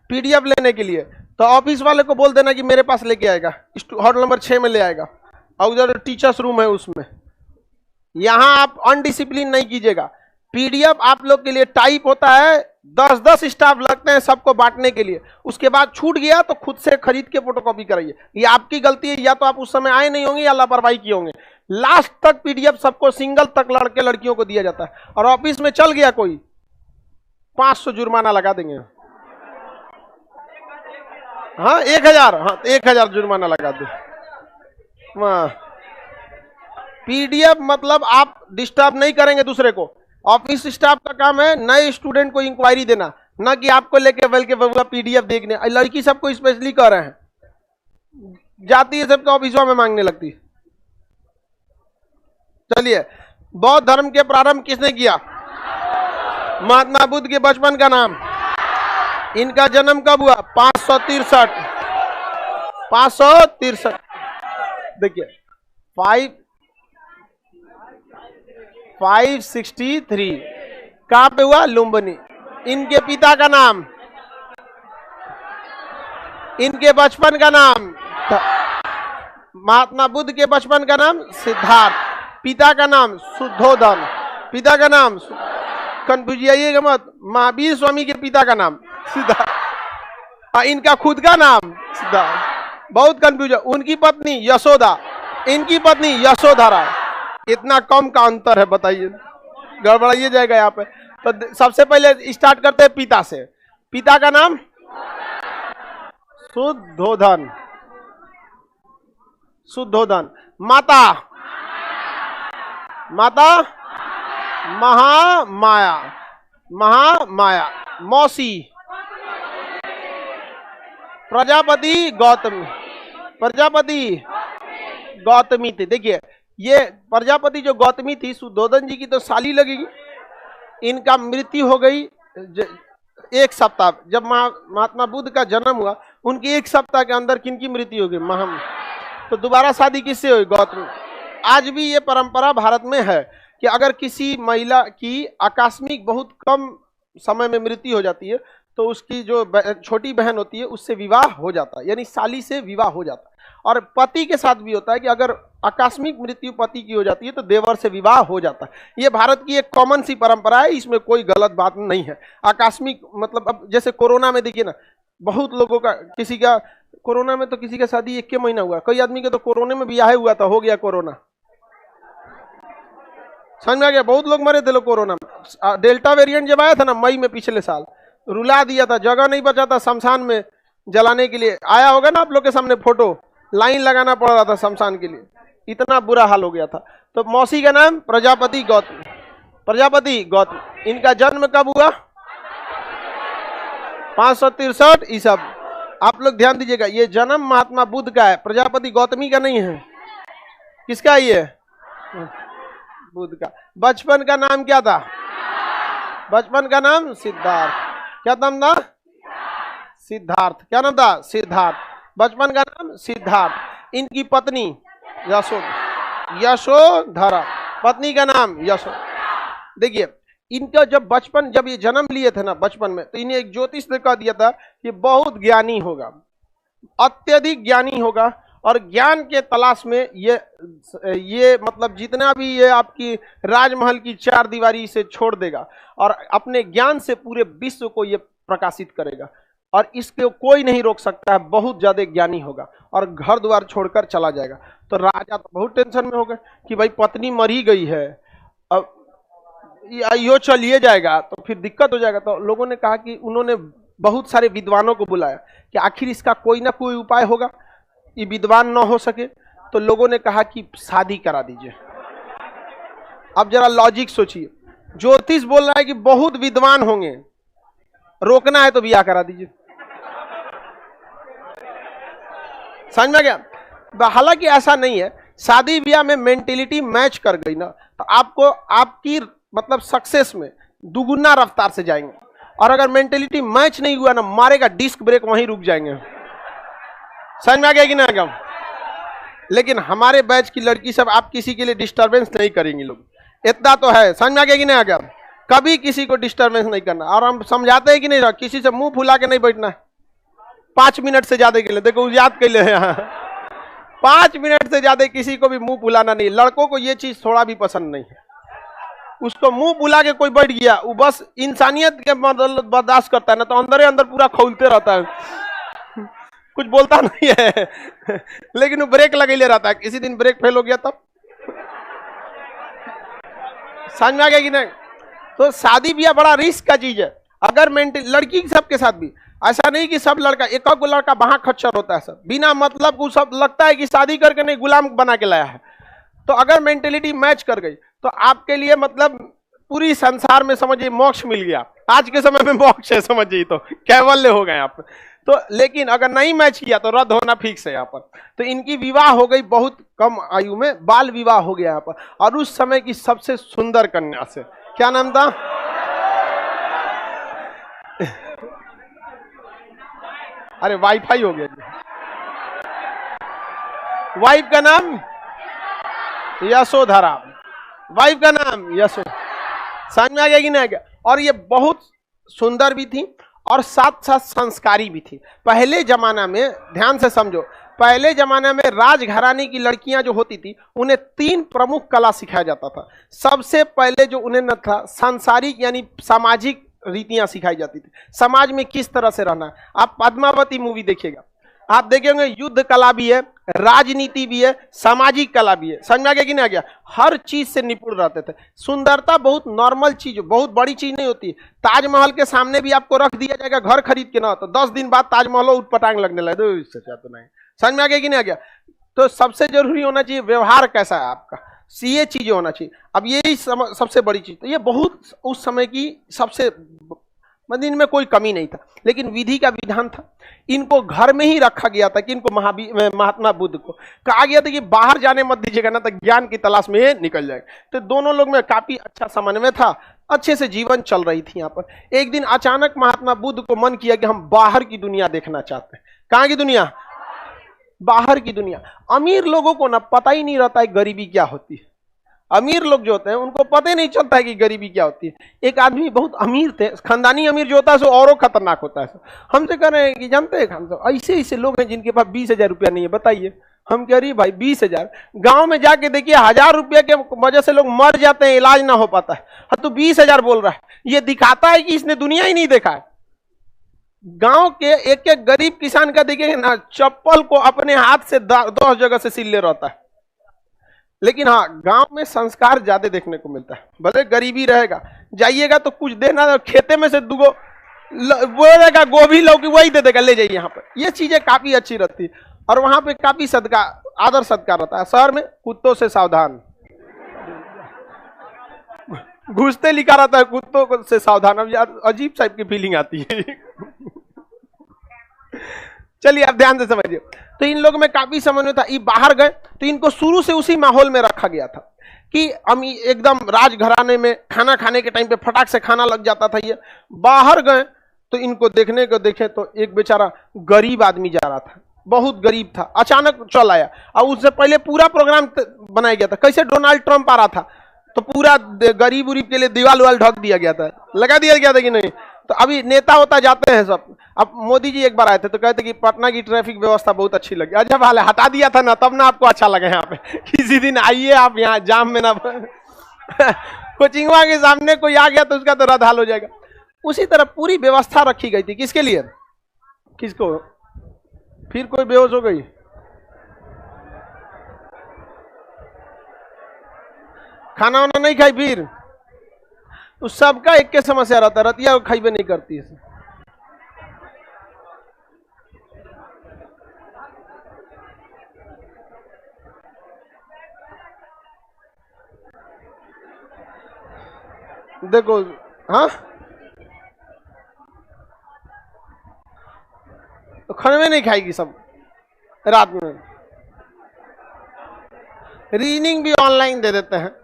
S1: पीडीएफ लेने के लिए, तो ऑफिस वाले को बोल देना कि मेरे पास लेके आएगा, हॉल नंबर 6 में ले आएगा, और उधर टीचर्स रूम है उसमें। यहां आप अनडिसिप्लिन नहीं कीजिएगा। पीडीएफ आप लोग के लिए टाइप होता है, 10-10 स्टाफ लगते हैं सबको बांटने के लिए। उसके बाद छूट गया तो खुद से खरीद के फोटोकॉपी कराइए। ये आपकी गलती है, या तो आप उस समय आए नहीं होंगे या लापरवाही किए होंगे। लास्ट तक पीडीएफ सबको सिंगल तक लड़के लड़कियों को दिया जाता है। और ऑफिस में चल गया कोई, 500 जुर्माना लगा देंगे। हाँ 1000, हाँ 1000 जुर्माना लगा दे। पीडीएफ मतलब आप डिस्टर्ब नहीं करेंगे दूसरे को। ऑफिस स्टाफ का काम है नए स्टूडेंट को इंक्वायरी देना, ना कि आपको लेके बल के बबुआ पीडीएफ देखने। लड़की सबको स्पेशली कह रहे हैं, जाती है सबको ऑफिसों में मांगने लगती है। चलिए, बौद्ध धर्म के प्रारंभ किसने किया? महात्मा बुद्ध के बचपन का नाम। इनका जन्म कब हुआ? 563। देखिए 563 कहां पे हुआ? लुम्बिनी। इनके पिता का नाम, इनके बचपन का नाम, महात्मा बुद्ध के बचपन का नाम सिद्धार्थ, पिता का नाम शुद्धोधन, पिता का नाम कंफ्यूज आइएगा मत, महावीर स्वामी के पिता का नाम सिद्धार्थ, इनका खुद का नाम सिद्धार्थ, बहुत कंफ्यूज है। उनकी पत्नी यशोदा, इनकी पत्नी यशोधरा। इतना कम का अंतर है, बताइए, गड़बड़ाइए जाएगा यहाँ पे। तो सबसे पहले स्टार्ट करते हैं पिता से। पिता का नाम शुद्धोधन, शुद्धोधन। माता महामाया, महामाया। मौसी प्रजापति गौतमी थी। देखिए ये प्रजापति जो गौतमी थी, शुद्धोधन जी की तो साली लगेगी। इनका मृत्यु हो गई 1 सप्ताह, जब महात्मा बुद्ध का जन्म हुआ, उनकी 1 सप्ताह के अंदर किनकी मृत्यु हो गई? तो दोबारा शादी किससे हुई? गौतमी। आज भी ये परंपरा भारत में है कि अगर किसी महिला की आकस्मिक बहुत कम समय में मृत्यु हो जाती है, तो उसकी जो छोटी बहन होती है उससे विवाह हो जाता है, यानी साली से विवाह हो जाता है। और पति के साथ भी होता है कि अगर आकस्मिक मृत्यु पति की हो जाती है तो देवर से विवाह हो जाता है। ये भारत की एक कॉमन सी परंपरा है, इसमें कोई गलत बात नहीं है। आकस्मिक मतलब अब जैसे कोरोना में देखिए ना, बहुत लोगों का, किसी का कोरोना में तो किसी का शादी 1 महीना हुआ, कई आदमी के तो कोरोना में ब्याह हुआ था, हो गया कोरोना। समझ में आ गया? बहुत लोग मरे थे लोग कोरोना में। डेल्टा वेरिएंट जब आया था ना मई में पिछले साल, रुला दिया था, जगह नहीं बचा था शमशान में जलाने के लिए। आया होगा ना आप लोग के सामने फोटो, लाइन लगाना पड़ रहा था शमशान के लिए, इतना बुरा हाल हो गया था। तो मौसी का नाम प्रजापति गौतम। इनका जन्म कब हुआ? 563 ईसा। आप लोग ध्यान दीजिएगा, ये जन्म महात्मा बुद्ध का है, प्रजापति गौतमी का नहीं है। किसका ये? बुद्ध का। बचपन का नाम क्या था? बचपन का नाम सिद्धार्थ। क्या नाम था? सिद्धार्थ। क्या नाम था? सिद्धार्थ। बचपन का नाम सिद्धार्थ। इनकी पत्नी यशोधरा। पत्नी का नाम यशोधरा। देखिए इनका जब ये जन्म लिए थे ना बचपन में, तो इन्हें एक ज्योतिष ने कह दिया था कि बहुत ज्ञानी होगा, अत्यधिक ज्ञानी होगा, और ज्ञान के तलाश में ये मतलब जितना भी ये आपकी राजमहल की चार दीवारी से छोड़ देगा और अपने ज्ञान से पूरे विश्व को ये प्रकाशित करेगा, और इसके कोई नहीं रोक सकता है। बहुत ज्यादा ज्ञानी होगा और घर द्वार छोड़कर चला जाएगा। तो राजा तो बहुत टेंशन में हो गए कि भाई पत्नी मर ही गई है, अब यो चलिए जाएगा तो फिर दिक्कत हो जाएगा। तो लोगों ने कहा कि उन्होंने बहुत सारे विद्वानों को बुलाया कि आखिर इसका कोई ना कोई उपाय होगा, ये विद्वान न हो सके। तो लोगों ने कहा कि शादी करा दीजिए। अब जरा लॉजिक सोचिए, ज्योतिष बोल रहा है कि बहुत विद्वान होंगे, रोकना है तो ब्याह करा दीजिए। समझ में गया? हालांकि ऐसा नहीं है, शादी ब्याह में मेंटेलिटी मैच कर गई ना तो आपको आपकी मतलब सक्सेस में दुगुना रफ्तार से जाएंगे, और अगर मेंटेलिटी मैच नहीं हुआ ना, मारेगा डिस्क ब्रेक, वहीं रुक जाएंगे। समझ में आ गया कि नहीं आ गया? लेकिन हमारे बैच की लड़की सब आप किसी के लिए डिस्टरबेंस नहीं करेंगी लोग, इतना तो है। समझ में आ गया कि नहीं आ गया? कभी किसी को डिस्टरबेंस नहीं करना, और हम समझाते हैं कि नहीं, किसी से मुंह फुला के नहीं बैठना है 5 मिनट से ज्यादा के लिए। देखो याद कर ले, यहाँ 5 मिनट से ज्यादा किसी को भी मुंह फुलाना नहीं। लड़कों को ये चीज थोड़ा भी पसंद नहीं है, उसको मुंह फुला के कोई बैठ गया, वो बस इंसानियत के मतलब बर्दाश्त करता है ना, तो अंदर अंदर पूरा खौलते रहता है, कुछ बोलता नहीं है लेकिन वो ब्रेक लगे ले रहता है। किसी दिन ब्रेक फेल हो गया तब। समझ में आ गया कि नहीं? तो शादी ब्याह बड़ा रिस्क का चीज है। अगर लड़की सबके साथ भी ऐसा नहीं कि सब लड़का, एक को लड़का वहां खच्चर होता है, सब बिना मतलब को सब लगता है कि शादी करके नहीं गुलाम बना के लाया है। तो अगर मेंटेलिटी मैच कर गई तो आपके लिए मतलब पूरी संसार में समझिए मोक्ष मिल गया। आज के समय में मोक्ष है, समझिए, तो कैवल्य हो गए आप। तो लेकिन अगर नहीं मैच किया तो रद्द होना फिक्स है यहाँ पर। तो इनकी विवाह हो गई बहुत कम आयु में, बाल विवाह हो गया यहाँ पर, और उस समय की सबसे सुंदर कन्या से। क्या नाम था? अरे वाईफाई हो गया जी। वाइफ का नाम यशोधरा। वाइफ का नाम यशोधरा। समझ में आ गया कि नहीं आ गया? और ये बहुत सुंदर भी थी और साथ साथ संस्कारी भी थी। पहले जमाना में, ध्यान से समझो, पहले जमाने में राजघराने की लड़कियां जो होती थी उन्हें 3 प्रमुख कला सिखाया जाता था। सबसे पहले जो उन्हें न था, सांसारिक यानी सामाजिक रीतियां सिखाई जाती थी, समाज में किस तरह से रहना है। आप पद्मावती मूवी देखिएगा, आप देखेंगे युद्ध कला भी है, राजनीति भी है, सामाजिक कला भी है। समझ में आ गया कि नहीं आ गया? हर चीज से निपुण रहते थे। सुंदरता बहुत नॉर्मल चीज, बहुत बड़ी चीज नहीं होती। ताजमहल के सामने भी आपको रख दिया जाएगा घर खरीद के ना, तो 10 दिन बाद ताजमहल उठपटांग लगने लगे, इससे तो नहीं। समझ में आ गया कि नहीं आ गया? तो सबसे जरूरी होना चाहिए व्यवहार कैसा है आपका, ये चीजें होना चाहिए। अब यही सबसे बड़ी चीज, तो ये बहुत उस समय की सबसे, मतलब इनमें कोई कमी नहीं था, लेकिन विधि का विधान था। इनको घर में ही रखा गया था कि इनको महात्मा बुद्ध को कहा गया था कि बाहर जाने मत दीजिएगा ना, तो ज्ञान की तलाश में ये निकल जाएगा। तो दोनों लोग में काफी अच्छा समन्वय था, अच्छे से जीवन चल रही थी यहाँ पर। एक दिन अचानक महात्मा बुद्ध को मन किया कि हम बाहर की दुनिया देखना चाहते हैं। कहाँ की दुनिया? बाहर की दुनिया। अमीर लोगों को ना पता ही नहीं रहता है गरीबी क्या होती है। अमीर लोग जो होते हैं उनको पता ही नहीं चलता है कि गरीबी क्या होती है। एक आदमी बहुत अमीर थे, खानदानी अमीर जो होता है सो औरों खतरनाक होता है। हमसे कह रहे हैं कि जानते हैं हम तो ऐसे ऐसे लोग हैं जिनके पास 20,000 रुपया नहीं है, बताइए। हम कह रही भाई 20,000, गांव में जाके देखिए 1,000 रुपये के वजह से लोग मर जाते हैं, इलाज ना हो पाता है। हाँ, तो 20,000 बोल रहा है, ये दिखाता है कि इसने दुनिया ही नहीं देखा है। गांव के एक एक गरीब किसान का देखिए ना, चप्पल को अपने हाथ से 10 जगह से सिले रहता है। लेकिन हाँ, गांव में संस्कार ज्यादा देखने को मिलता है। भले गरीबी रहेगा, जाइएगा तो कुछ देना, खेते में से 2 बोलेगा गोभी लौकी वही दे देगा, ले जाइए यहाँ पर। ये चीजें काफी अच्छी रहती है, और वहां पे काफी सदका, आदर सत्कार रहता है। शहर में कुत्तों से सावधान, घुसते लिखा रहता है कुत्तों से सावधान। अब अजीब टाइप की फीलिंग आती है। चलिए आप ध्यान से समझिए। तो इन लोगों में काफी समन्वय था। ये बाहर गए तो इनको शुरू से उसी माहौल में रखा गया था कि एकदम राजघराने में खाना खाने के टाइम पे फटाक से खाना लग जाता था। ये बाहर गए तो इनको देखने को देखे तो एक बेचारा गरीब आदमी जा रहा था, बहुत गरीब था, अचानक चल आया। और उससे पहले पूरा प्रोग्राम बनाया गया था, कैसे डोनाल्ड ट्रंप आ रहा था तो पूरा गरीब उरीब के लिए दीवाल वाल ढक दिया गया था, लगा दिया गया था कि नहीं। तो अभी नेता होता जाते हैं सब। अब मोदी जी एक बार आए थे तो कहते कि पटना की ट्रैफिक व्यवस्था बहुत अच्छी लगी। अजब हाल है, हटा दिया था ना तब ना आपको अच्छा लगे। यहाँ पे किसी दिन आइए आप यहाँ जाम में ना कोचिंगवा के सामने कोई आ गया तो उसका तो रद्द हाल हो जाएगा। उसी तरह पूरी व्यवस्था रखी गई थी, किसके लिए, किसको, फिर कोई बेहोश हो गई, खाना वाना नहीं खाई, फिर उस सबका एक के समस्या रहता, रतिया खाइबे नहीं करती है। देखो हाँ तो खाने में नहीं खाएगी सब रात में। रीजनिंग भी ऑनलाइन दे देते हैं।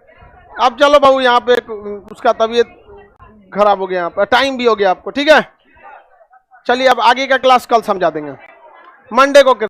S1: अब चलो बहू यहाँ पे उसका तबीयत खराब हो गया, यहाँ पर टाइम भी हो गया आपको, ठीक है। चलिए अब आगे का क्लास कल समझा देंगे, मंडे को।